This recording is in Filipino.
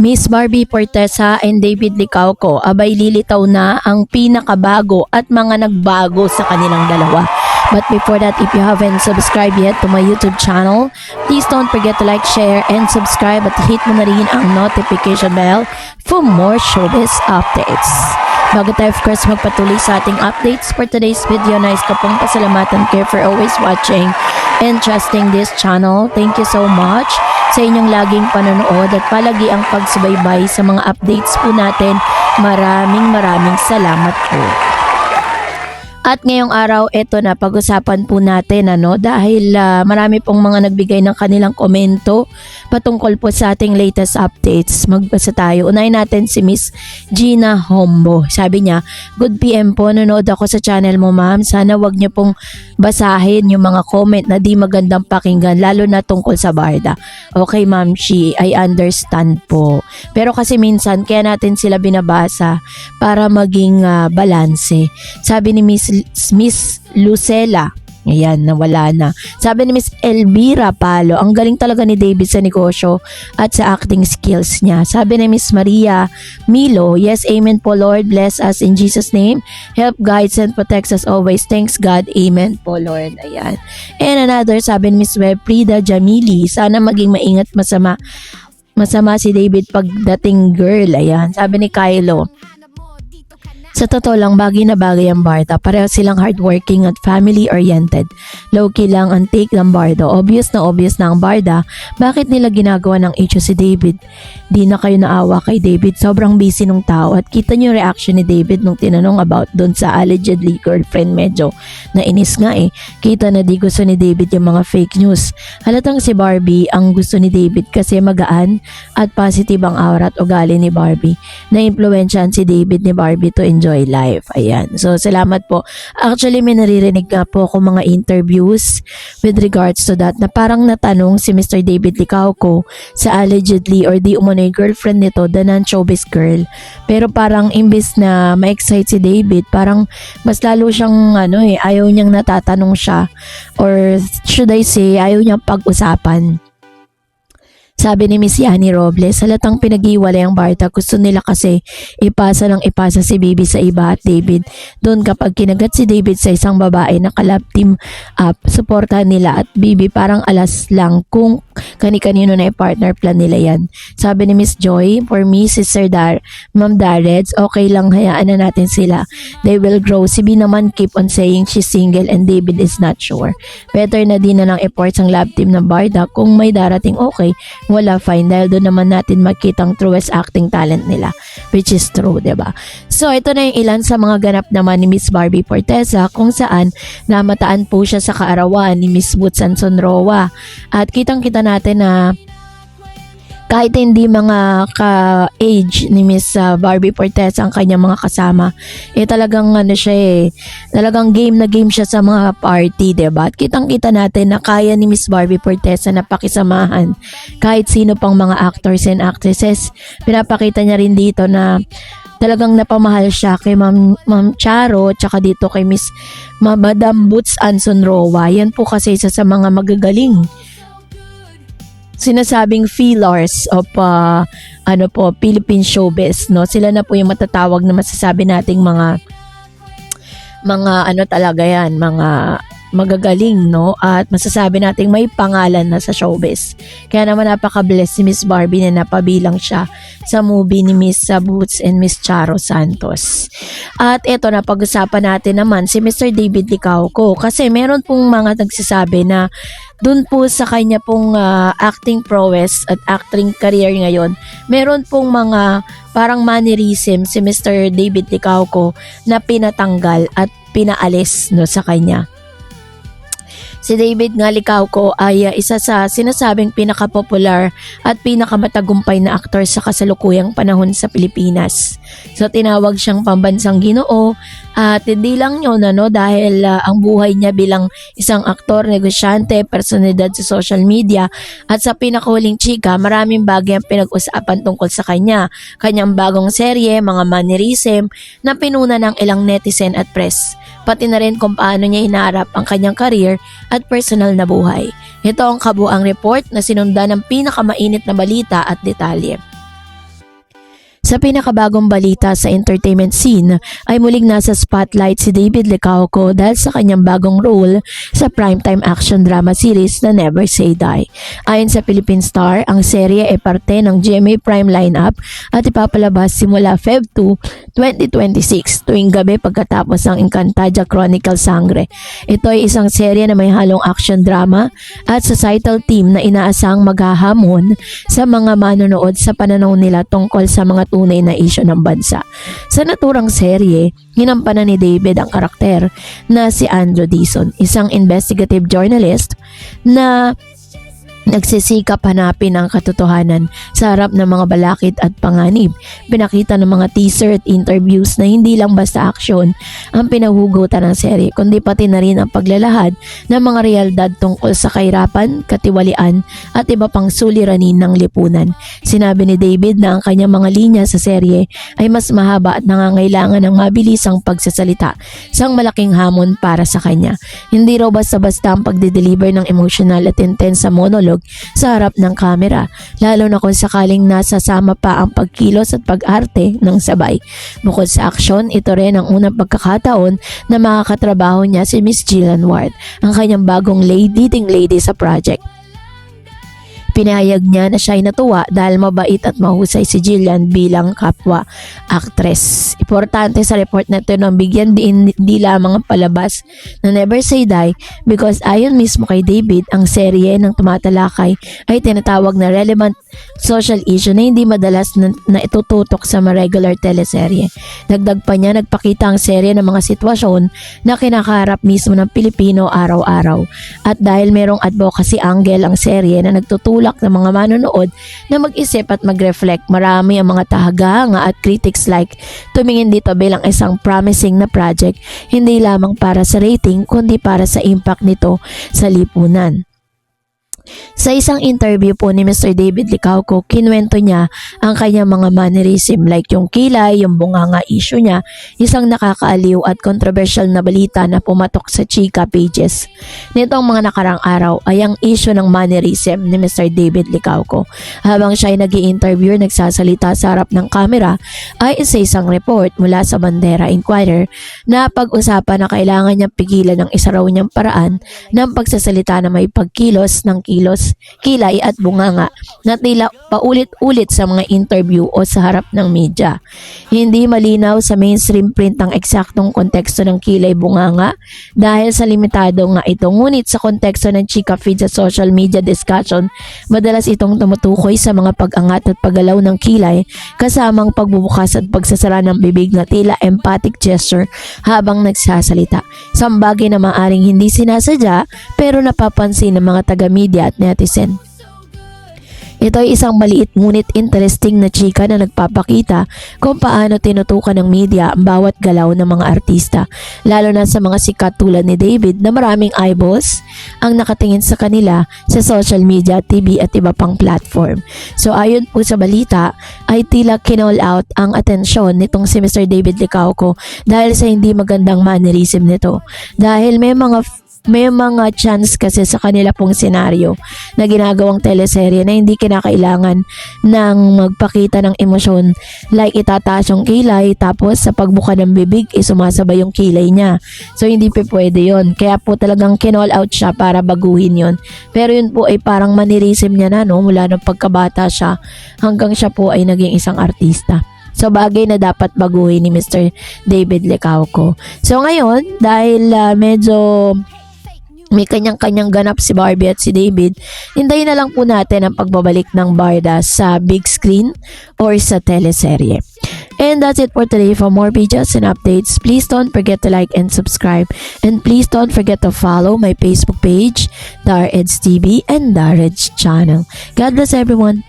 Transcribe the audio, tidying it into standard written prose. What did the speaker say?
Miss Barbie Fortesa and David Licauco, abay lilitaw na ang pinakabago at mga nagbago sa kanilang dalawa. But before that, if you haven't subscribed yet to my YouTube channel, please don't forget to like, share, and subscribe at hit mo na rin ang notification bell for more showbiz updates. Bago tayo of course magpatuloy sa ating updates for today's video, nais ko pong pasalamatan kayo for always watching and trusting this channel. Thank you so much sa inyong laging panonood at palagi ang pagsubaybay sa mga updates po natin. Maraming salamat po. At ngayong araw, eto na, pag-usapan po natin dahil marami pong mga nagbigay ng kanilang komento patungkol po sa ating latest updates. Magbasa tayo. Unahin natin si Miss Gina Hombo. Sabi niya, "Good PM po, nanood ako sa channel mo ma'am. Sana wag niyo pong basahin yung mga comment na di magandang pakinggan, lalo na tungkol sa Barda." Okay ma'am, I understand po. Pero kasi minsan kaya natin sila binabasa para maging balanse. Sabi ni Miss Lucela, ayan, nawala na. Sabi ni Miss Elvira Palo, ang galing talaga ni David sa negosyo at sa acting skills niya. Sabi ni Miss Maria Milo, yes, amen po Lord, bless us in Jesus name, help, guides and protects us always, thanks God, amen po Lord. Ayan. And another, sabi ni Miss Web Frida Jamili, sana maging maingat, masama si David pagdating girl. Ayan. Sabi ni Kylo, sa totoo lang, bagay na bagay ang Barda. Pareho silang hardworking at family-oriented. Low-key lang ang take ng Barda. Obvious na ang Barda. Bakit nila ginagawa ng issue si David? Di na kayo naawa kay David. Sobrang busy nung tao. At kita niyo yung reaction ni David nung tinanong about doon sa allegedly girlfriend. Medyo nainis nga eh. Kita na di gusto ni David yung mga fake news. Halatang si Barbie ang gusto ni David kasi magaan at positive ang aura at ugali ni Barbie. Na-influensyahan si David ni Barbie to enjoy life. Ayan. So, salamat po. Actually, may naririnig nga po ako mga interviews with regards to that na parang natanong si Mr. David Licauco sa allegedly or di umano'y girlfriend nito, the non-showbiz girl. Pero parang imbis na ma-excite si David, parang mas lalo siyang ayaw niyang natatanong siya, or should I say, ayaw niyang pag-usapan. Sabi ni Miss Yani Robles, halatang pinag-iwalay ang Barda. Gusto nila kasi ipasa si Bibi sa iba at David. Doon kapag kinagat si David sa isang babae na kalab team up, suportahan nila at Bibi parang alas lang kung kani-kanino na i-partner plan nila yan. Sabi ni Miss Joy, for me, Sister Ma'am Dareds, okay lang, hayaan na natin sila. They will grow. Si B naman keep on saying she's single and David is not sure. Better na din na ng efforts ang lab team ng Barda. Kung may darating okay, wala, fine, dahil doon naman natin makita ang truest acting talent nila, which is true, diba? So ito na yung ilan sa mga ganap naman ni Miss Barbie Fortesa, kung saan namataan po siya sa kaarawan ni Miss Boots Ansonroa. At kitang-kita natin na kahit hindi mga ka-age ni Miss Barbie Fortesa ang kanyang mga kasama, talagang talagang game na game siya sa mga party, diba? At kitang-kita natin na kaya ni Miss Barbie Fortesa na pakisamahan kahit sino pang mga actors and actresses. Pinapakita niya rin dito na talagang napamahal siya kay Ma'am Charo, tsaka dito kay Miss Madam Boots Ansonroa. Yan po kasi isa sa mga magagaling sinasabing feelers of Philippine showbiz, no? Sila na po yung matatawag na masasabi nating mga talaga yan, mga magagaling, no? At masasabi nating may pangalan na sa showbiz. Kaya naman napaka-bless si Miss Barbie na napabilang siya sa movie ni Miss Boots and Miss Charo Santos. At eto na, pag-usapan natin naman si Mr. David Licauco, kasi meron pong mga nagsasabi na dun po sa kanya pong acting prowess at acting career ngayon, meron pong mga parang mannerism si Mr. David Licauco na pinatanggal at pinaalis, no, sa kanya. Si David nga Licauco ay isa sa sinasabing pinaka-popular at pinakamatagumpay na aktor sa kasalukuyang panahon sa Pilipinas. So tinawag siyang pambansang ginoo at hindi lang yun dahil ang buhay niya bilang isang aktor, negosyante, personalidad sa social media at sa pinakahuling chika, maraming bagay ang pinag-usapan tungkol sa kanya. Kanyang bagong serye, mga mannerism na pinuna ng ilang netizen at press. Pati na rin kung paano niya hinaharap ang kanyang career at personal na buhay. Ito ang kabuang report na sinundan ng pinakamainit na balita at detalye. Sa pinakabagong balita sa entertainment scene ay muling nasa spotlight si David Licauco dahil sa kanyang bagong role sa primetime action drama series na Never Say Die. Ayon sa Philippine Star, ang serye ay parte ng GMA Prime lineup at ipapalabas simula Feb 2, 2026 tuwing gabi pagkatapos ng Encantadia Chronicle Sangre. Ito ay isang serye na may halong action drama at societal theme na inaasang maghahamon sa mga manonood sa pananaw nila tungkol sa mga tunay na isyu ng bansa. Sa naturang serye, ginampanan ni David ang karakter na si Andrew Dizon, isang investigative journalist na nagsisikap hanapin ang katotohanan sa harap ng mga balakid at panganib. Pinakita ng mga teaser at interviews na hindi lang basta aksyon ang pinahugutan ng serye, kundi pati na rin ang paglalahad ng mga realidad tungkol sa kahirapan, katiwalian at iba pang suliranin ng lipunan. Sinabi ni David na ang kanyang mga linya sa serye ay mas mahaba at nangangailangan ng mabilisang pagsasalita, isang malaking hamon para sa kanya. Hindi raw basta-basta ang pagde-deliver ng emotional at intense sa monologue sa harap ng kamera, lalo na kung sakaling nasasama pa ang pagkilos at pag-arte ng sabay. Bukod sa aksyon, ito rin ang unang pagkakataon na makakatrabaho niya si Miss Jillian Ward, ang kanyang bagong leading lady sa project. Pinahayag niya na siya'y natuwa dahil mabait at mahusay si Jillian bilang kapwa actress. Importante sa report na ito nang bigyan din hindi lamang ang palabas na Never Say Die because ayon mismo kay David, ang serye ng tumatalakay ay tinatawag na relevant social issue na hindi madalas na itututok sa mga regular teleserye. Dagdag pa niya, nagpakita ang serye ng mga sitwasyon na kinakaharap mismo ng Pilipino araw-araw. At dahil merong advocacy angle ang serye na nagtutulak ng mga manonood na mag-isip at mag-reflect, marami ang mga tahagahanga at critics like tumingin dito bilang isang promising na project, hindi lamang para sa rating kundi para sa impact nito sa lipunan. Sa isang interview po ni Mr. David Licauco, kinuwento niya ang kanyang mga mannerism like yung kilay, yung bunganga issue niya, isang nakakaaliw at controversial na balita na pumatok sa chika pages. Nitong mga nakarang araw ay ang issue ng mannerism ni Mr. David Licauco. Habang siya ay nag-i-interview, nagsasalita sa harap ng kamera, ay sa isang report mula sa Bandera Inquirer na pag-usapan na kailangan niyang pigilan ng isa raw niyang paraan ng pagsasalita na may pagkilos ng kilay at bunganga na tila paulit-ulit sa mga interview o sa harap ng media. Hindi malinaw sa mainstream print ang eksaktong konteksto ng kilay bunganga dahil sa limitado nga ito, ngunit sa konteksto ng chika feed sa social media discussion, madalas itong tumutukoy sa mga pag-angat at paggalaw ng kilay kasamang pagbubukas at pagsasara ng bibig na tila emphatic gesture habang nagsasalita. Isang bagay na maaring hindi sinasadya pero napapansin ng mga taga-media at netizen. Ito ay isang maliit ngunit interesting na chika na nagpapakita kung paano tinutukan ng media ang bawat galaw ng mga artista, lalo na sa mga sikat tulad ni David na maraming eyeballs ang nakatingin sa kanila sa social media, TV at iba pang platform. So ayon po sa balita ay tila kinall out ang atensyon nitong si Mr. David Licauco dahil sa hindi magandang mannerism nito. Dahil may mga chance kasi sa kanila pong senaryo na ginagawang teleserye na hindi kinakailangan ng magpakita ng emosyon, like itataas yung kilay tapos sa pagbuka ng bibig sumasabay yung kilay niya. So hindi pa pwede yun. Kaya po talagang kinall out siya para baguhin yun. Pero yun po ay parang mannerism niya na, no? Mula nung pagkabata siya hanggang siya po ay naging isang artista. So bagay na dapat baguhin ni Mr. David Licauco. So ngayon, dahil medyo may kanyang-kanyang ganap si Barbie at si David, hintayin na lang po natin ang pagbabalik ng Barda sa big screen or sa teleserye. And that's it for today. For more videos and updates, please don't forget to like and subscribe. And please don't forget to follow my Facebook page, Dareds TV and Dareds channel. God bless everyone.